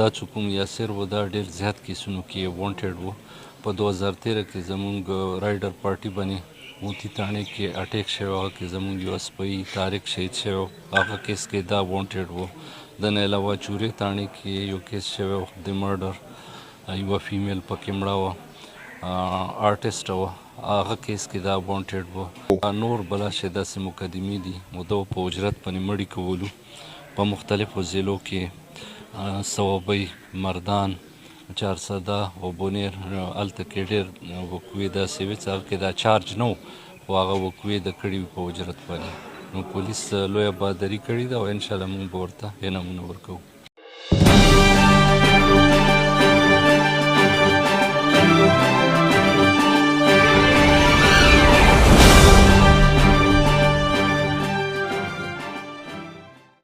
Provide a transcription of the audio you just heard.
دا چې کوم یاسر و دا ډېر زیات کیسونو کې وانټډ و. په 2013 کې زمونږ رایډر پارټي باندې موتی تاڼې کې اټیک شوی، هغه کې زمونږ یو سپاهی طارق شهید شوی، هغه کیس کې دا وانټډ و. د نه علاوه چورې تاڼې کې یو کیس شوی و د مرډر، یوه فیمیل پکې مړه وه، آرټسټه وه، هغه کیس کې دا وانټډ و. نور بلاشې داسې مقدمې دي، مو په اجرت باندې مړي کولو په مختلفو ضلعو کې، صوابۍ، مردان، چارسده او بونیر، هلته کې ډېر وقوې داسې وې چې هغه کې دا چارج نه و، خو هغه وقوې د کړي وي په اجرت باندې. نو پولیس لویه بهادري کړې ده او انشاءالله موږ به ورته انعامونه ورکوو.